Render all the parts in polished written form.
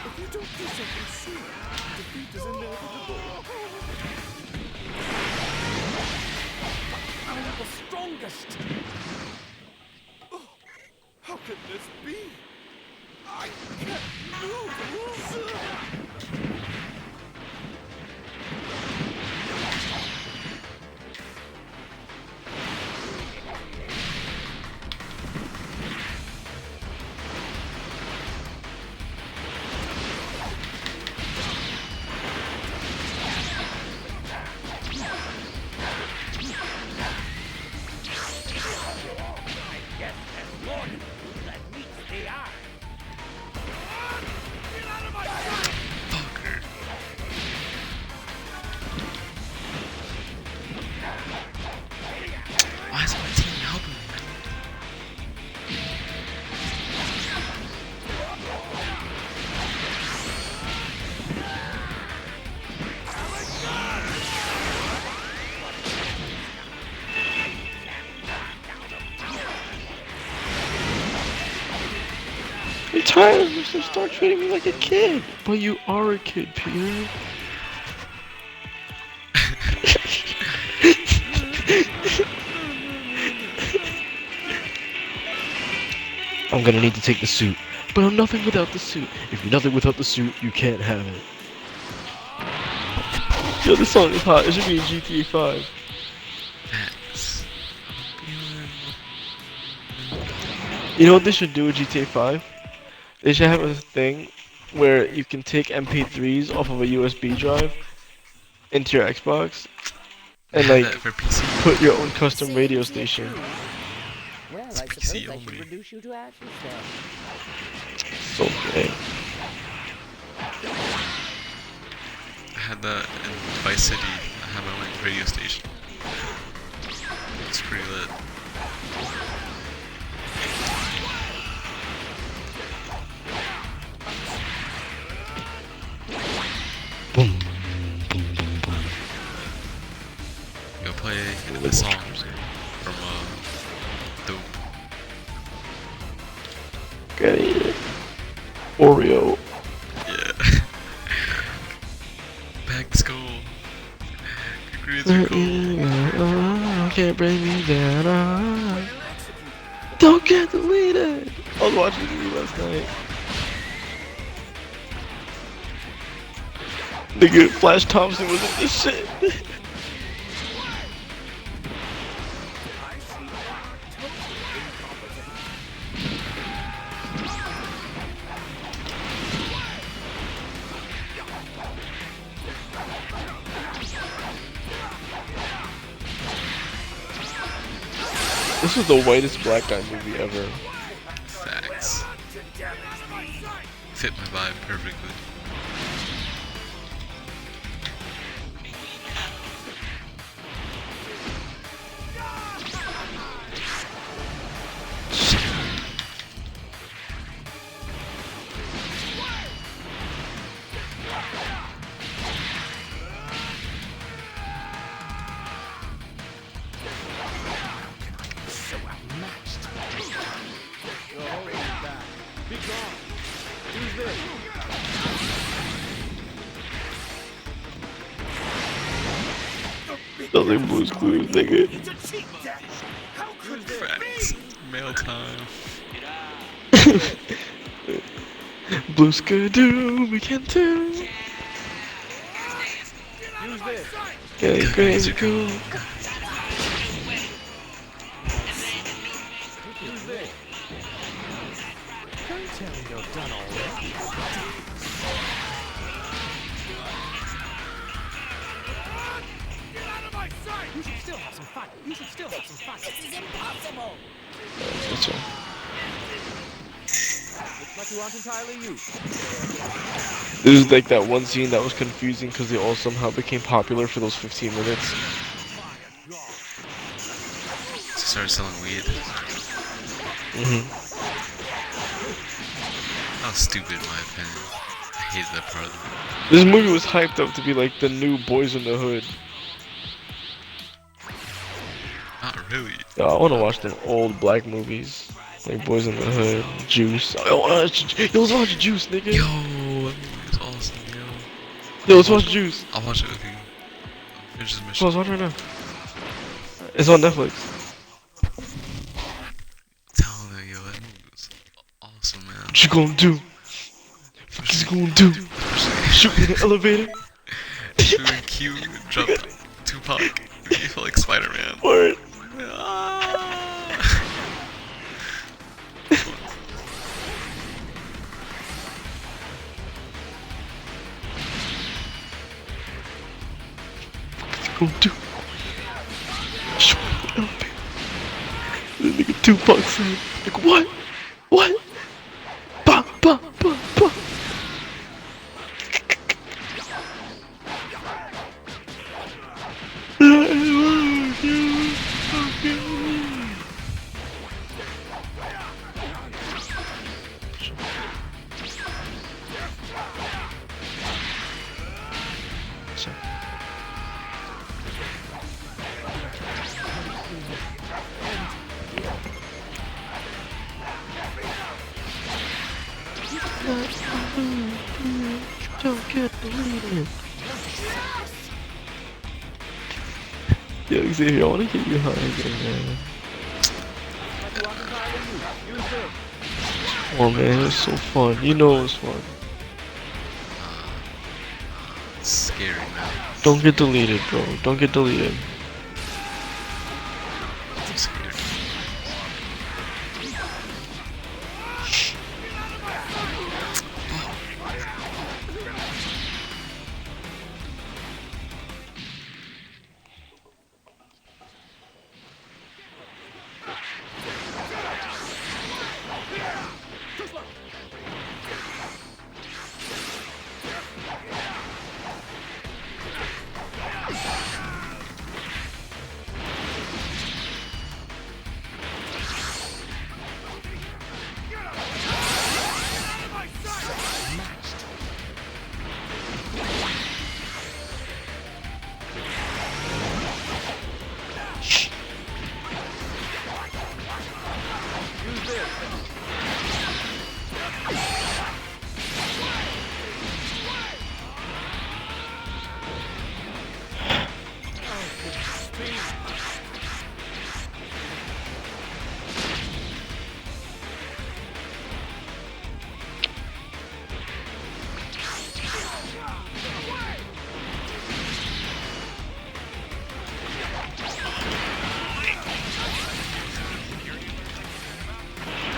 If you don't do something soon, defeat is inevitable. I'm the strongest. Oh, how could this be? I can't move. Why is my team helping me? You're tired of this, so start treating me like a kid. But you are a kid, Peter. I'm gonna need to take the suit. But I'm nothing without the suit. If you're nothing without the suit, you can't have it. Yo, this song is hot. It should be in GTA 5. Facts. You know what they should do with GTA 5? They should have a thing where you can take MP3s off of a USB drive into your Xbox and Have like that for PC. put your own custom radio station. Well, It's I PC suppose I only. should reduce you to ashes then. So great. I had that in Vice City. I had my own radio station. It's pretty lit. Boom, boom, boom, boom. Go play the song from Dope. Gotta eat it. Oreo. Yeah. Back to school. Grades are cool. Can't bring me down. Don't get deleted. I was watching the movie last night. Nigga, Flash Thompson was in this shit. This was the whitest black guy movie ever. Facts. Fit my vibe perfectly. So outmatched. You're holding me back. Be gone. Who's this? Nothing Blue's Clues, nigga. It's a cheat deck. How could this Facts. be? Mail time. Blue Skidoo, we can do. Use this. Get crazy cool. Use this. Don't tell me you're done already. Get out of my sight! You should still have some fun. You should still have some fun. This is impossible. That's right. Looks like you aren't entirely you. This is like that one scene that was confusing because they all somehow became popular for those 15 minutes. So started selling weed. Mm-hmm. That was stupid in my opinion. I hate that part of the This movie was hyped up to be like the new Boys in the Hood. Not really. Yo, I want to watch them old black movies. Like Boys in the Hood, Juice. Yo, let's watch Juice, nigga. Yo, that movie is awesome, yo. Yo, let's watch Juice. I'll watch it with you. Finish this Come mission. on, let's watch it right now. It's on Netflix. Tell me, yo, that movie was awesome, man. What you gonna do? What you gonna do? Shoot in the elevator? Shooting Q, drop Tupac. You feel like Spider-Man. Word. Ah. What you gonna do? Shoot in the elevator. This nigga Tupac said, like, what? What? Bah, bah, bah, bah. Don't get deleted. Yo, Xavier, I wanna get you high again, man. Come on, man, it was so fun. You know it was fun. It's scary, man. Don't get deleted, bro. Don't get deleted. I'm scared.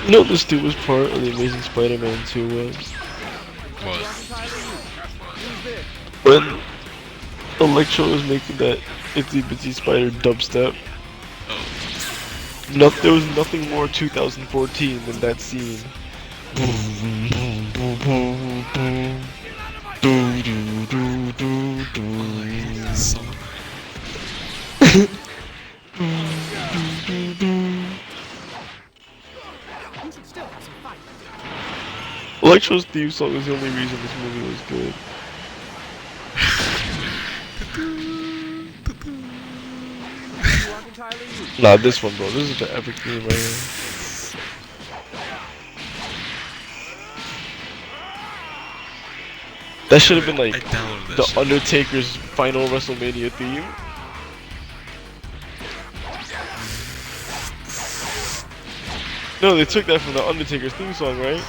You know what the stupidest part of the Amazing Spider-Man 2 was? What? When Electro was making that Itsy Bitsy Spider dubstep. Oh. No, there was nothing more 2014 than that scene. Boom, boom, boom, boom, boom. Do, do, do, do, do. I hate this song. You should still have some fight. Electro's theme song is the only reason this movie was good. Nah, this one, bro. This is the epic theme right here. That should have been I like downloaded that the shit. Undertaker's final WrestleMania theme. No, they took that from the Undertaker's theme song, right?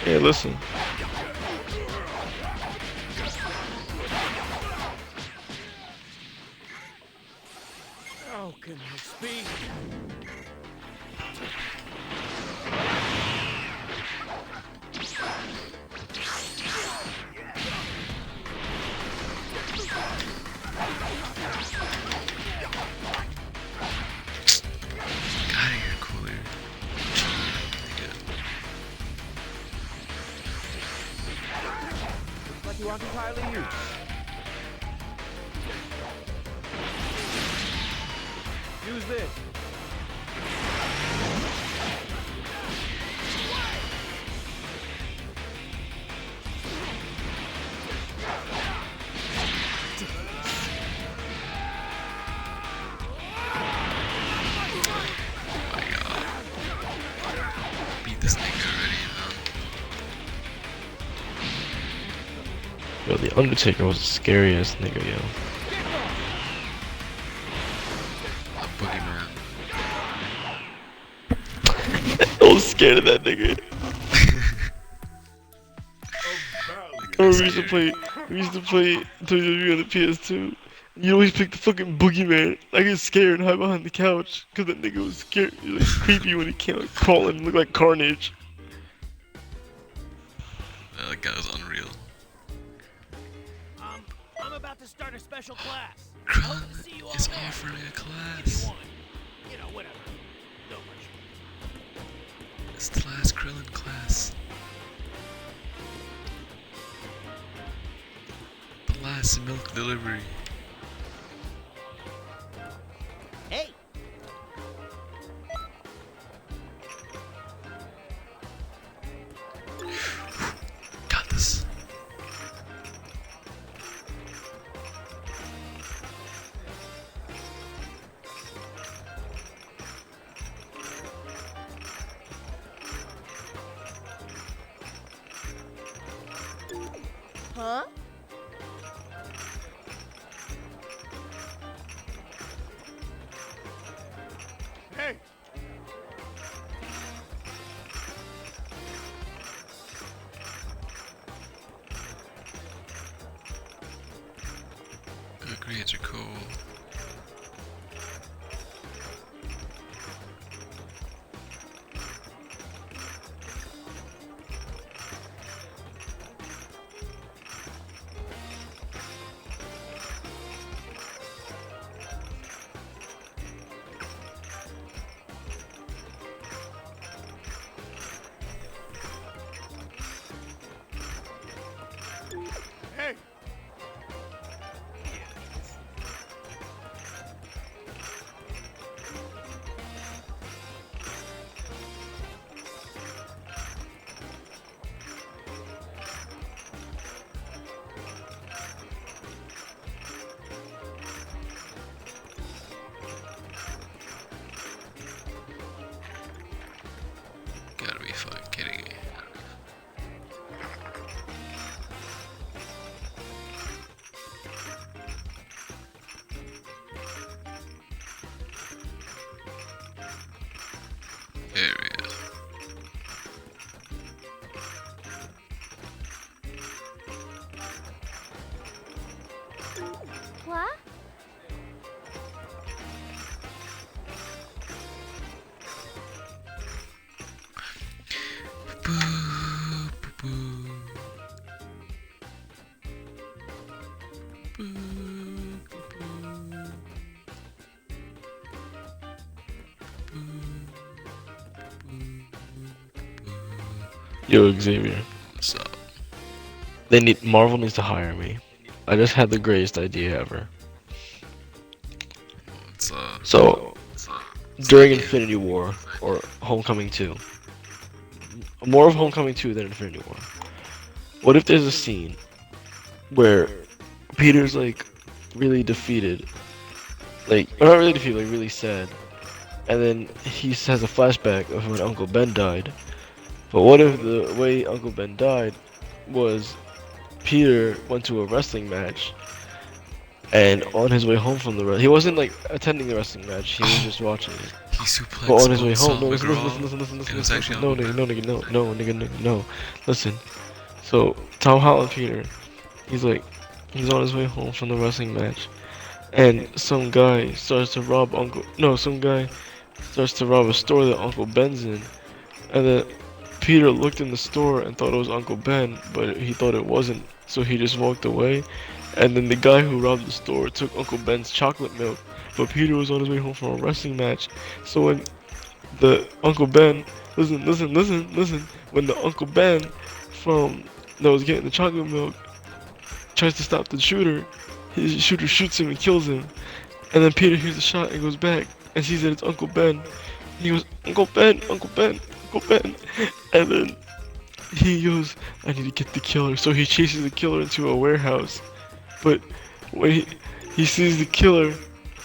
Yeah, listen. How can I speak? God, you're cooler. Looks like you aren't entirely you. Use this. this nigga already, Yo, the Undertaker was the scariest nigga, yo. A boogeyman. I was scared of that nigga. I remember we used to play WWE on the PS2. You always pick the fucking boogeyman. I get scared and hide behind the couch because that nigga was scared. He was like, creepy when he came like, crawling and looked like Carnage. That guy was unreal. I'm about to start a special class. Krillin Hope to see you all is there. offering a If you class. want. You know, whatever. No much. It's the last Krillin class. The last milk delivery. Hey! Got this. Huh? Hey! Good grades are cool. Hey! Gotta be fucking kidding me. There we go. What? Boo, boo, boo. Boo, Yo, Xavier. What's up? Marvel needs to hire me. I just had the greatest idea ever. What's So, during Infinity War, or Homecoming 2, more of Homecoming 2 than Infinity War, what if there's a scene where Peter's like really defeated, like, or not really defeated, like really sad, and then he has a flashback of when Uncle Ben died. But what if the way Uncle Ben died was Peter went to a wrestling match, and on his way home from he wasn't like attending the wrestling match, he was just watching it. he suplexed But on his way home, Saul no, listen, McGraw? listen, listen, It listen, was listen, actually listen, no, Uncle nigga, Ben? no, nigga, no, nigga, no, listen. So Tom Holland Peter, he's on his way home from the wrestling match, and some guy starts to rob a store that Uncle Ben's in, and then Peter looked in the store and thought it was Uncle Ben, but he thought it wasn't, so he just walked away. And then the guy who robbed the store took Uncle Ben's chocolate milk, but Peter was on his way home from a wrestling match. So when the Uncle Ben, listen, when the Uncle Ben that was getting the chocolate milk tries to stop the shooter, his shooter shoots him and kills him. And then Peter hears the shot and goes back and sees that it's Uncle Ben. And he goes, Uncle Ben, Uncle Ben, Uncle Ben. And then he goes, I need to get the killer. So he chases the killer into a warehouse. But when he sees the killer,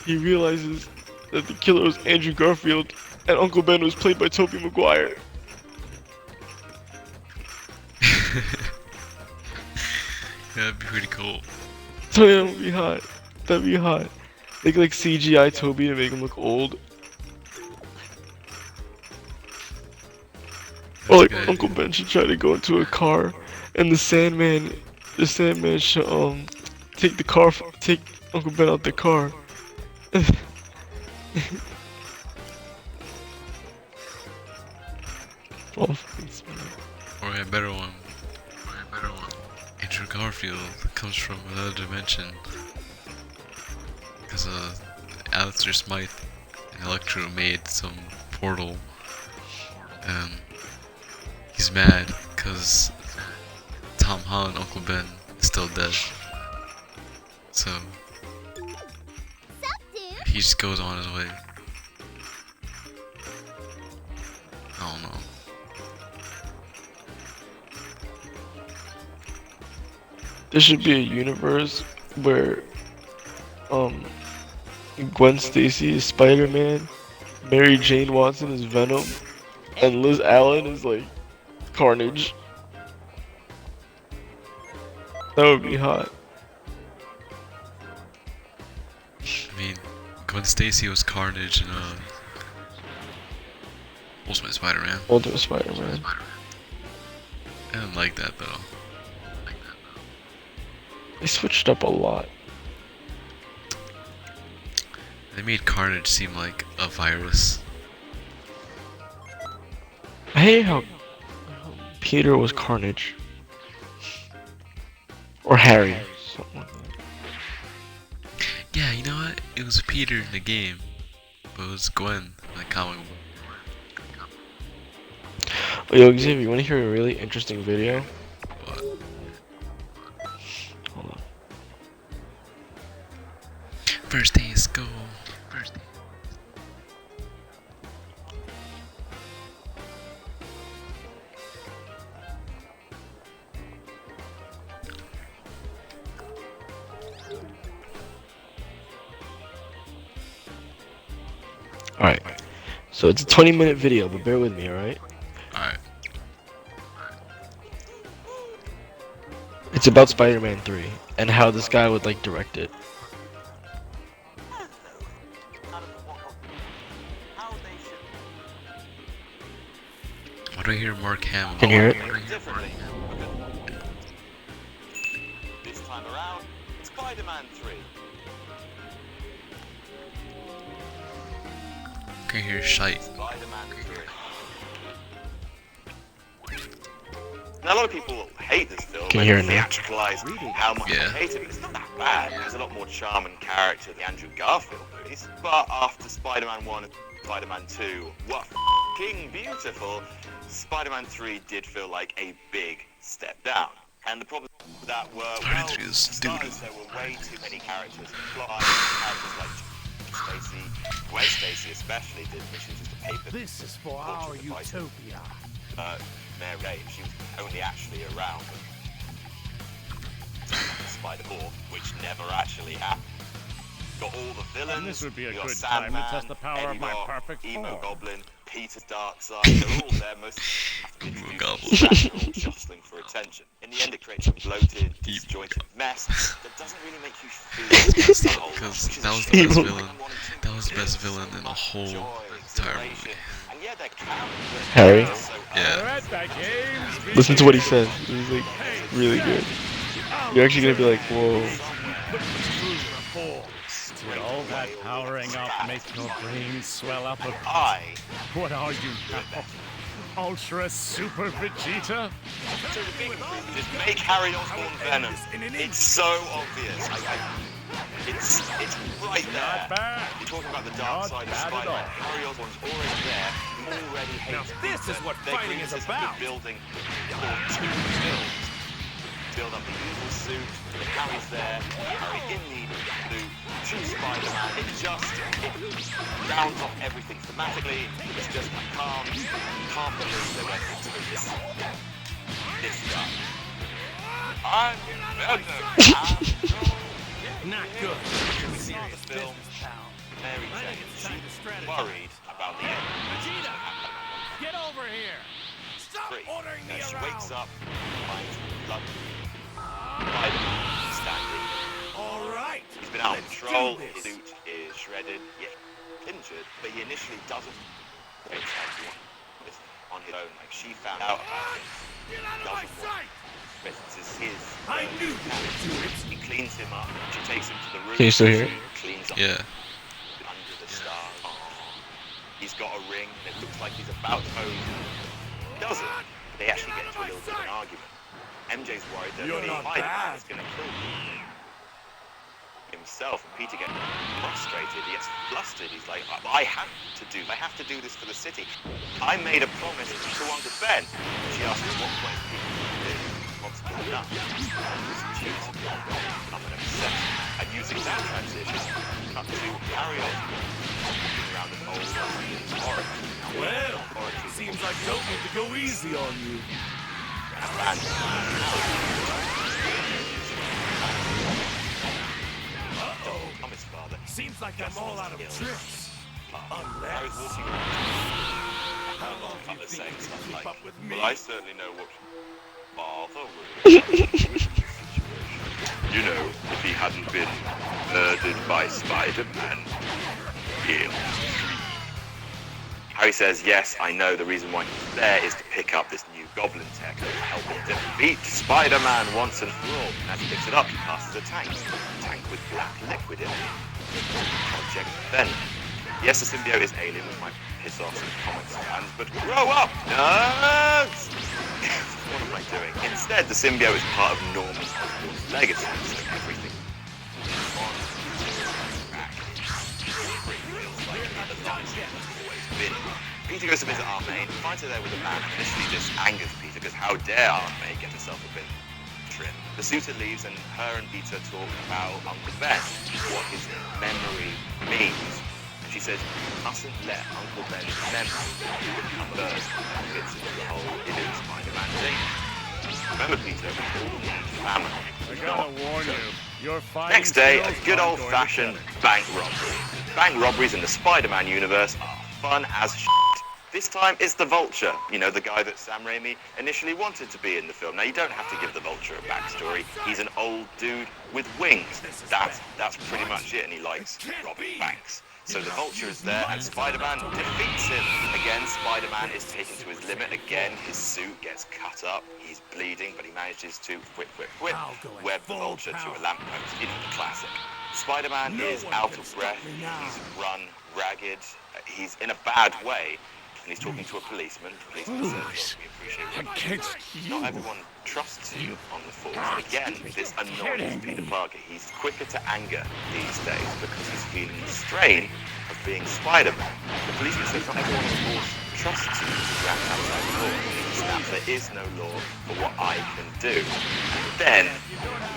he realizes that the killer was Andrew Garfield and Uncle Ben was played by Tobey Maguire. That'd be pretty cool. So yeah, that'd be hot. That'd be hot. They could like CGI Toby to make him look old. That's Or a like good Uncle idea. Ben should try to go into a car, and the Sandman should take the car, take Uncle Ben out the car. Oh, fucking smart. Or a better one. Andrew Garfield comes from another dimension. Because Alistair Smythe and Electro made some portal. And he's mad because Tom Holland, Uncle Ben, is still dead. So he just goes on his way. I don't know. There should be a universe where Gwen Stacy is Spider-Man, Mary Jane Watson is Venom, and Liz Allen is like Carnage. That would be hot. I mean, Gwen Stacy was Carnage in Ultimate Spider-Man. Ultimate Spider-Man. I didn't like that though. They switched up a lot. They made Carnage seem like a virus. I hate how Peter was Carnage. Or Harry. Something like that. Yeah, you know what? It was Peter in the game, but it was Gwen in the comic book. Oh, yo, Xavier, you want to hear a really interesting video? But Hold on. first day of school. Alright. So it's a 20-minute video, but bear with me, alright? Alright. It's about Spider-Man 3 and how this guy would like direct it. Why do I hear Mark Hamill? Can you hear it? Differently. This time around, Spider-Man 3. Can you hear shite? Spider-Man 3. Now, a lot of people hate this film. Can you hear it and now? theatricalize how much Yeah. they hate it, but it's not that bad. There's a lot more charm and character than the Andrew Garfield movies. But after Spider-Man 1 and Spider-Man 2 were f***ing beautiful, Spider-Man 3 did feel like a big step down. And the problem with that were, well, Spider-Man 3 is for starters, doo-doo. there were way too many characters. Plot characters like Stacy, Gwen Stacy especially, did missions just to pay for This is for our utopia. Mary Jane. She was only actually around Spider-Man, which never actually happened. Got all the villains. And this would be a you got good time to Sandman, test the power and of you my got perfect Emo form. Goblin, Peter's Dark Side. They're all there. Most Emo Goblin. all jostling for attention. In the end, it creates a bloated, disjointed mess that doesn't really make you feel. Because that was the best villain. That was the best villain in the whole entire movie. And yeah, their characters Harry? are so Yeah. Let the games Listen to what he says. He's like really good. You're actually gonna be like, whoa. Did all that powering up make your brain swell up a bit? I What are you now? Ultra Super Vegeta? So the big improvement is make Harry Osborn Venom. It's so obvious. It's right there. Not bad. You're talking about the dark Not side of bad at Spider-Man. all. Harry Osborn's already there. You already hate Now this is what Their fighting is criticism about. of building or two films. Build up the evil suit, the Harry's there, Harry in the suit, to Spider-Man. It rounds off everything thematically. It's just can't believe they went into this guy. I'm Venom. Not good. We saw the film. Mary Jane. She was worried about the end. Vegeta! Get over here! Stop free. ordering me Now she around. wakes up, finds blood, Spider-Man standing. All right. He's been out of Let's control, do his this. suit is shredded, yet injured, but he initially doesn't face everyone on his own. Like, she found out about it. Get out of my Doesn't want sight. this is his. I knew you would do it. He cleans him up. She takes him to the room. Can you still hear? Cleans up Yeah. under the stars. He's got a ring, and it looks like he's about to pose. He doesn't. They actually get into a little bit of an argument. MJ's worried that You're the not Spider-Man bad. is going to kill himself, and Peter gets frustrated. He gets flustered. He's like, I have to do this for the city. I made a promise to Uncle Ben. She asks him what point Peter can do. What's going on? I'm an obsession. And using that transition, cut to Harry walking around an old laboratory. Well, seems I don't need to go easy on you. And I'm his father. Seems like I'm all out of tricks. Harry's walking around. How long do you Father's think saying you stuff can keep like, up with me? well, I certainly know what father would do in this situation. You know, if he hadn't been murdered by Spider-Man, he'll be free. Harry says, yes, I know the reason why he's there is to pick up this new goblin tech that will help him defeat Spider-Man once and for all. And as he picks it up, he passes a tank with black liquid in it. Project Venom. Yes, the symbiote is alien, which might piss off some comics fans, but grow up, nerds! What am I doing? Instead, the symbiote is part of Norman Osborn's legacy, so everything Peter goes to visit Aunt May and finds her there with a man. Initially, this angers Peter because how dare Aunt May get herself a bit trim. The suitor leaves and her and Peter talk about Uncle Ben, what his memory means. And she says, you mustn't let Uncle Ben's memory burst and fits into the whole inner Spider-Man thing. Remember, Peter, we all need family. I gotta warn you, your fighting Next day, a skills good aren't going old-fashioned together. bank robbery. Bank robberies in the Spider-Man universe are fun as shit. This time it's the Vulture, you know, the guy that Sam Raimi initially wanted to be in the film. Now, you don't have to give the Vulture a backstory. He's an old dude with wings. That's pretty much it, and he likes robbing banks. So the Vulture is there, and Spider-Man defeats him. Again, Spider-Man is taken to his limit. Again, his suit gets cut up. He's bleeding, but he manages to web the Vulture to a lamppost. You know, the classic. Spider-Man is out of breath. He's run ragged. He's in a bad way. And he's talking to a policeman. The policeman says, look, we appreciate what you do. Not everyone trusts you on the force. Again, this annoys Peter Parker. He's quicker to anger these days because he's feeling the strain of being Spider-Man. The policeman says, not everyone on the force trusts you to grab outside the law. He snaps, there is no law for what I can do. And then,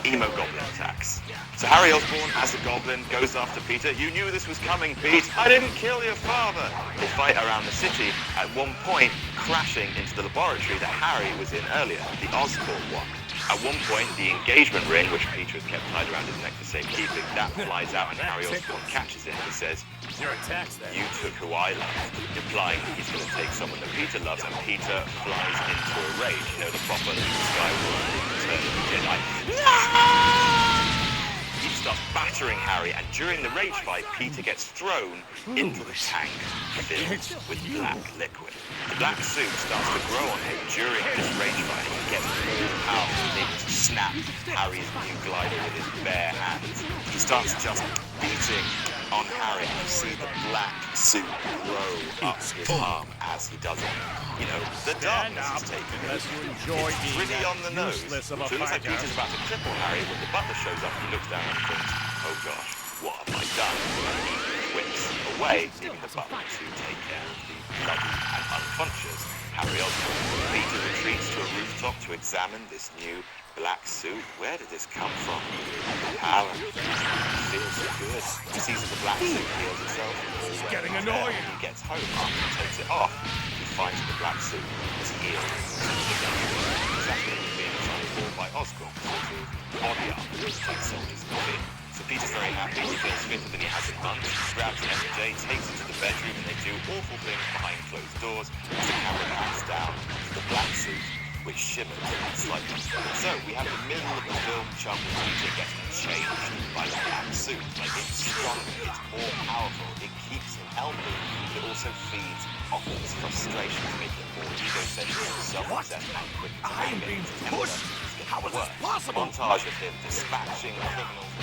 emo goblin attacks. So Harry Osborn, as a goblin, goes after Peter. You knew this was coming, Pete. I didn't kill your father. They fight around the city, at one point crashing into the laboratory that Harry was in earlier, the Oscorp one. At one point, the engagement ring, which Peter has kept tied around his neck for safekeeping, that flies out and Harry Osborn catches it and he says, Your attacks then. you took who I loved, implying that he's going to take someone that Peter loves, and Peter flies into a rage. You know, the proper Luke Skywalker Return of the Jedi. He starts battering Harry, and during the rage fight, Peter gets thrown into the tank filled with black liquid. The black suit starts to grow on him during this rage fight, and he gets more powerful, able to snap Harry's new glider with his bare hands. He starts just beating on Harry, and you see the black suit grow up his arm as he does it. You know, the darkness is taken. Unless you enjoy It's being pretty that on the nose. useless of a So it looks like fighter. Peter's about to cripple Harry when the butler shows up and he looks down and thinks, oh gosh, what have I done? And he whips away, leaving the butler to take care of the bloody and unconscious Harry Osborn. Peter retreats to a rooftop to examine this new black suit. Where did this come from? Power. It feels so good. He sees that the black suit heals itself. It's getting annoying. When he gets home after he takes it off, he finds the black suit is healed. Exactly being assigned for by Oscorp, sort of body armor that protects soldiers in the field. So Peter's very happy. He feels fitter than he has in months. He grabs MJ, takes him to the bedroom, and they do awful things behind closed doors as the camera pans down to the black which shimmers slightly. So we have the middle of the film chunk where Peter gets changed by the black suit. Like, it's stronger, it's more powerful, it keeps him healthy, but it also feeds off of his frustration, making him more egocentric, self-obsessed, and quick to I'm being pushed? How is this possible? Montage of him dispatching criminals,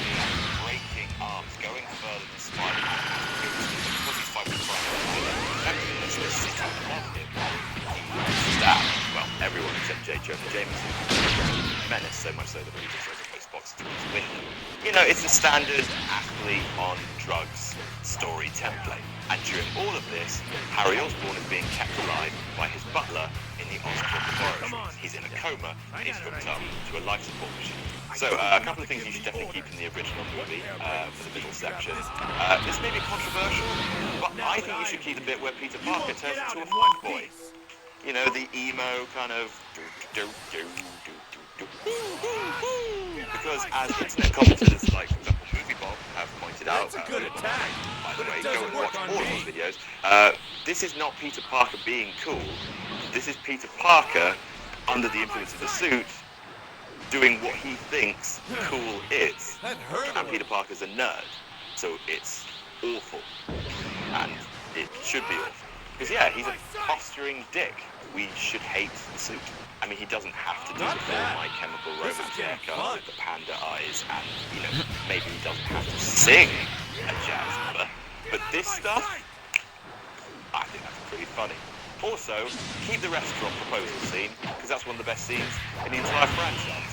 breaking arms, going further than Spider-Man. Because he's fighting crime, effectiveness, the city love him. That, well, everyone except J. Jonah Jameson. Menace, so much so that he just throws a postbox through his window. You know, it's a standard athlete on drugs story template. And during all of this, Harry Osborn is being kept alive by his butler in the Oscorp laboratories. He's in a coma and he's hooked up to a life support machine. So, a couple of things you should definitely keep in the original movie for the middle section. This may be controversial, but I think you should keep the bit where Peter Parker turns into a fuckboy. You know, the emo kind of because as internet commentators like, for example, Movie Bob have pointed out, That's a good attack. by the But way, it go doesn't and work watch on all of me. those videos. This is not Peter Parker being cool. This is Peter Parker under the influence of the suit doing what he thinks cool is. That hurt. And Peter Parker's a nerd, so it's awful. And it should be awful. Because yeah, he's a posturing dick. We should hate the suit. I mean, he doesn't have to do Not the full bad. My Chemical This is Romance getting haircut fun. with the panda eyes, and, you know, maybe he doesn't have to sing a jazz number. But this stuff, I think that's pretty funny. Also, keep the restaurant proposal scene, because that's one of the best scenes in the entire franchise.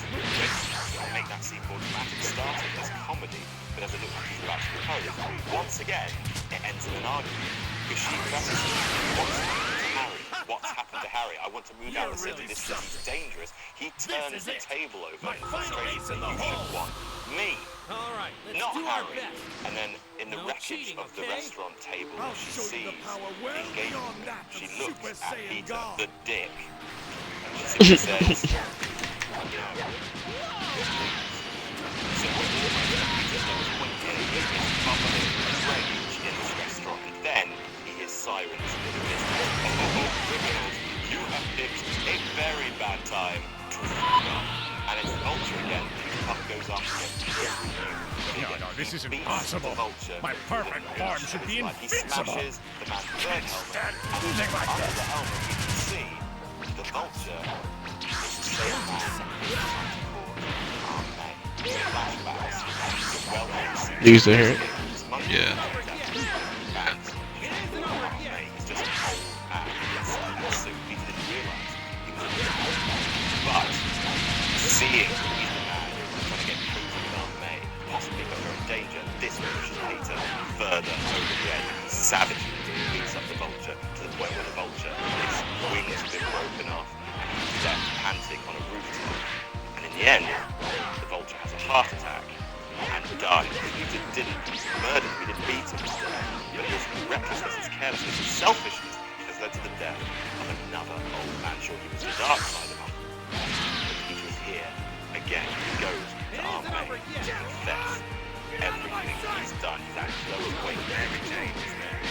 Make that scene more dramatic, starting as comedy, but as it looks like he's about to propose. Once again, it ends in an argument. Because she presses him, what's happened to Harry? What's happened to Harry? I want to move out of the city, this city's dangerous. He turns the table over My in final frustration. ace in the You should hole. want me, All right, let's not do our Harry. best. And then in the No wreckage cheating, of the okay? restaurant table, I'll she show you the sees power well engagement beyond ring. that She of looks Super at Saiyan Peter, God. the dick. And she simply says, you know, so what Peter knows what he is bubbling with rage in this restaurant. And then he hears sirens in the distance. Oh, criminals, you have picked a very bad time to fuck up. And it's Vulture again. Puck goes up again. No, this isn't Beats possible. the Vulture My with perfect the form wrench should of be his life. He invincible. smashes the man's burn helmet. stand And anything like under that. the helmet you can see the Vulture is the same man who Aunt May. Flashbacks. The well-known scene. These are here. His monkey Yeah. and Aunt May is just an old man inside that suit. He didn't realise he was a but seeing he's the man trying to get close to Aunt May, possibly put her in danger, this pushes Peter further over the edge. Savagely beats up the Vulture to the point where the Vulture, his wings have been broken off, and he's left panting on a rooftop. And in the end, the Vulture has a heart attack and dies. Peter didn't murder him, he didn't beat him, but his recklessness, his carelessness, his selfishness has led to the death of another old man. Sure, he was the dark side of him, but Peter's here again. He goes to Aunt May to confess everything he's done. He's actually Lois Wayne. Mary Jane is there.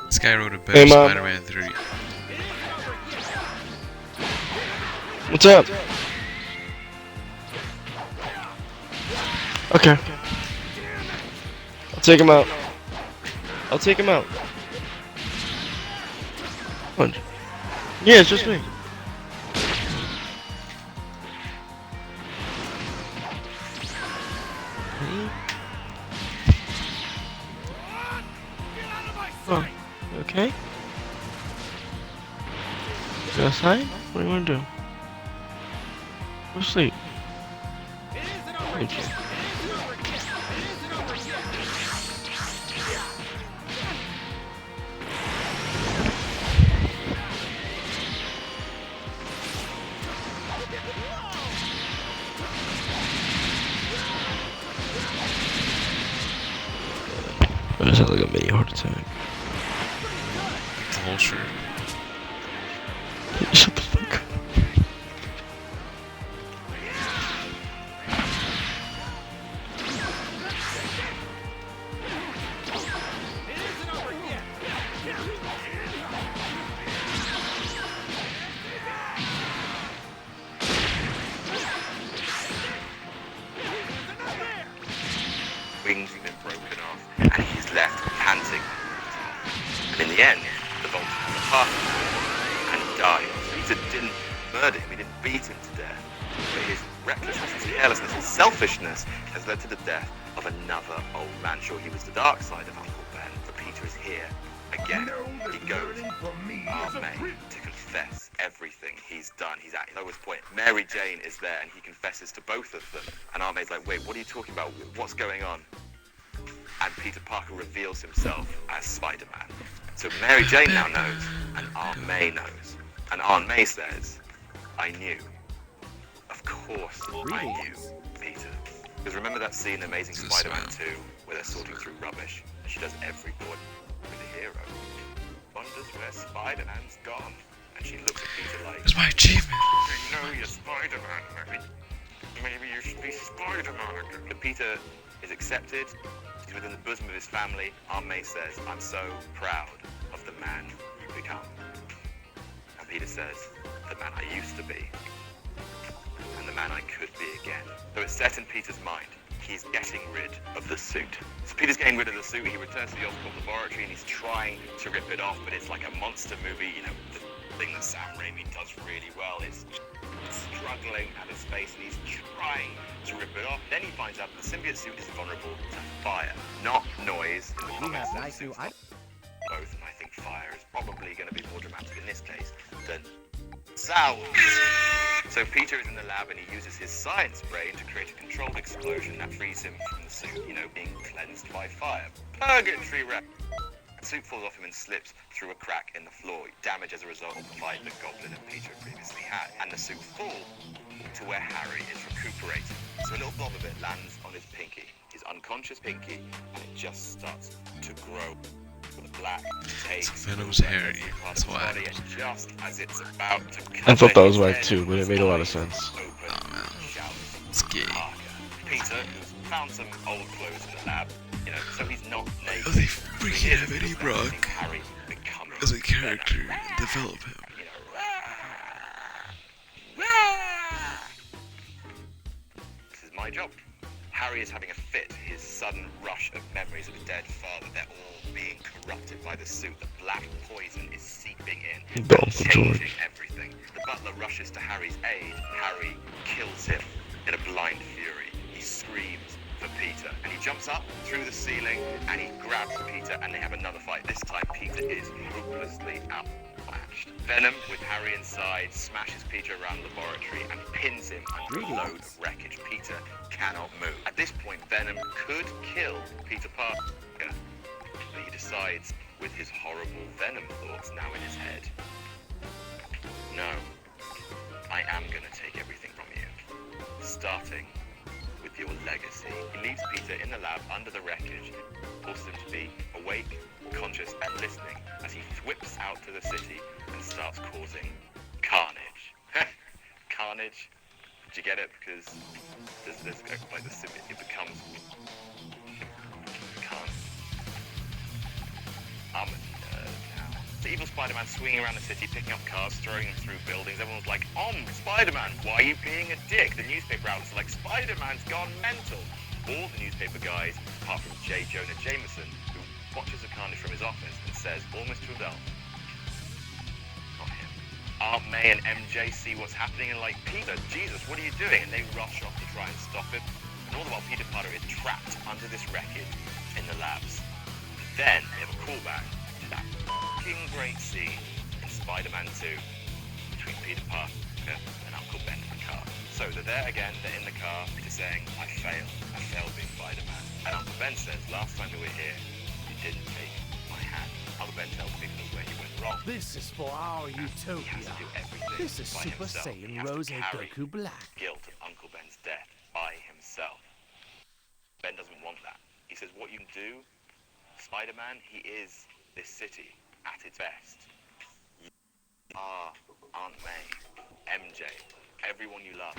This guy wrote a better Hey, Mom. Spider-Man 3. What's up? Okay. I'll take him out. I'll take him out. Punch. Yeah, it's just me. Get out of my Oh, sight. okay. Go outside? What do you want to do? Go to sleep. It isn't over Thank yet. you. It isn't over yet. It isn't over yet. I just had like a mini heart attack. The whole shirt. Shut the fuck up. again the bolt from the path and died. Peter didn't murder him, he didn't beat him to death. But his recklessness, his carelessness, his selfishness has led to the death of another old man. Sure, he was the dark side of Uncle Ben, but Peter is here again. He goes Aunt May to confess everything he's done. He's at his lowest point. Mary Jane is there and he confesses to both of them. And Aunt May's like, wait, what are you talking about? What's going on? And Peter Parker reveals himself as Spider-Man. So Mary Jane now knows, and Aunt May knows. And Aunt May says, I knew. Of course I knew, Peter. Because remember that scene in Amazing Spider-Man 2 where they're sorting through rubbish? And she does every board with a hero. Wonders where Spider-Man's gone. And she looks at Peter like, It's my achievement. I know you're Spider-Man, Mary. Maybe you should be Spider-Man. But Peter is accepted. He's within the bosom of his family. Aunt May says, I'm so proud of the man you've become. And Peter says, the man I used to be. And the man I could be again. So it's set in Peter's mind. He's getting rid of the suit. So Peter's getting rid of the suit. He returns to the Oscorp laboratory and he's trying to rip it off, but it's like a monster movie. You know, the thing that Sam Raimi does really well is struggling at his face and he's trying to rip it off. Then he finds out that the symbiote suit is vulnerable to fire, not noise. In the comics, the suit's not both, and I think fire is probably going to be more dramatic in this case than sound. So Peter is in the lab and he uses his science brain to create a controlled explosion that frees him from the suit, you know, being cleansed by fire. Purgatory rep. The suit falls off him and slips through a crack in the floor, damage as a result of the fight that Goblin and Peter previously had. And the suit falls to where Harry is recuperating. So a little blob of it lands on his pinky, his unconscious pinky, and it just starts to grow. The black takes Venom's Harry. That's why. and just as it's about to I thought that was cover whack his too, head, but it made a lot of sense. open, Oh, man. shouts, It's gay. Parker. Peter, who's found some old clothes in the lab, you know, so he's not naked. Oh, they But freaking he is have Eddie just Brock seeing Harry becoming as a character Venom. and develop him. You know, this is my job. Harry is having a fit. His sudden rush of memories of his dead father, they're all being corrupted by the suit. The black poison is seeping in, Don't changing George. everything. The butler rushes to Harry's aid. Harry kills him in a blind fury. He screams for Peter, and he jumps up through the ceiling, and he grabs Peter, and they have another fight. This time, Peter is hopelessly outmatched. Venom, with Harry inside, smashes Peter around the laboratory and pins him under a load of wreckage. Peter cannot move. At this point, Venom could kill Peter Parker, but he decides, with his horrible Venom thoughts now in his head, no, I am going to take everything from you, starting with your legacy. He leaves Peter in the lab under the wreckage, forces him to be awake, conscious, and listening as he whips out to the city and starts causing carnage. Carnage. Did you get it? Because there's like the symbiote, it becomes carnage. I'm a nerd now. The evil Spider-Man swinging around the city, picking up cars, throwing them through buildings. Everyone's like, Spider-Man, why are you being a dick? The newspaper outlets are like, Spider-Man's gone mental. All the newspaper guys, apart from J. Jonah Jameson, who watches the carnage from his office and says, almost to himself, not him. Aunt May and MJ see what's happening and like, Peter, Jesus, what are you doing? And they rush off to try and stop him. And all the while, Peter Parker is trapped under this wreckage in the labs. Then they have a callback to that fucking great scene in Spider-Man 2 between Peter Parker and Uncle Ben in the car. So they're there again, they're in the car, Peter saying, I failed being Spider-Man. And Uncle Ben says, last time we were here, you didn't take my hand. Uncle Ben tells Peter where he went wrong. This is for our He has utopia. to do everything This is by Super himself. He Saiyan has to Rose carry Goku Black. guilt of Uncle Ben's death by himself. Ben doesn't want that. He says, what you can do, Spider-Man, he is this city at its best. You are Aunt May, MJ, everyone you love.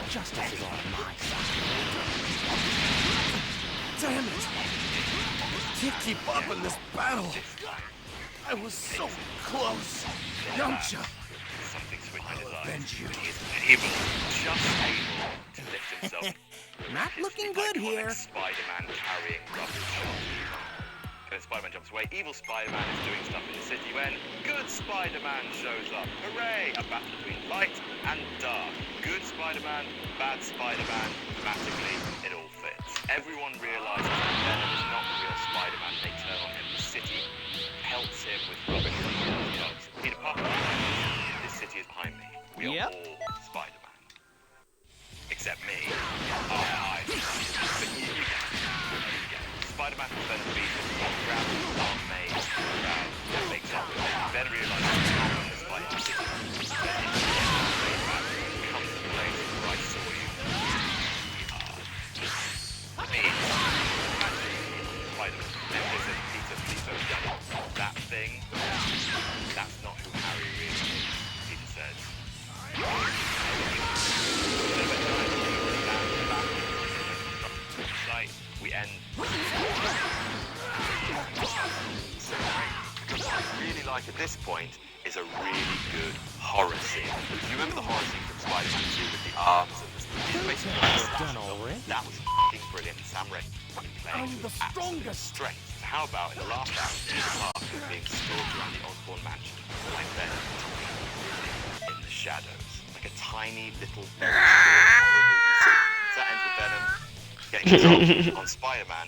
Justice is on my side. Damn it! Can't keep up in this battle. I was so close. Yamcha! Something switched in his eyes. avenge you. He is able, just able to lift himself. Not looking good here. Spider-Man carrying rubber shot. Then Spider-Man jumps away. Evil Spider-Man is doing stuff in the city when good Spider-Man shows up. Hooray! A battle between light and dark. Good Spider-Man, bad Spider-Man. Thematically, it all fits. Everyone realizes that Venom is not the real Spider-Man. They turn on him. The city pelts him with rubbish and drugs. Peter Parker, this city is behind me. We are all Spider-Man. Except me. But you get it. Spider-Man has Venom beaten, grabs his arm maze, that makes up with it. Venom realizes he's not on this fight. Then he comes to the place where I saw you. Me. Spider-Man. Listen, Peter, please don't jump. That thing, that's not who Harry really is, Peter says. We end. What I really like at this point is a really good horror scene. You remember the horror scene from Spider-Man 2 with the arms and the basically that was fucking brilliant. Sam Raimi playing I'm the strongest. strength. So how about in the last act, Peter Parker being stalked around the Osborn mansion by Venom in the shadows, like a tiny little very small horror movie scene. So that ends with Venom getting dropped on Spider-Man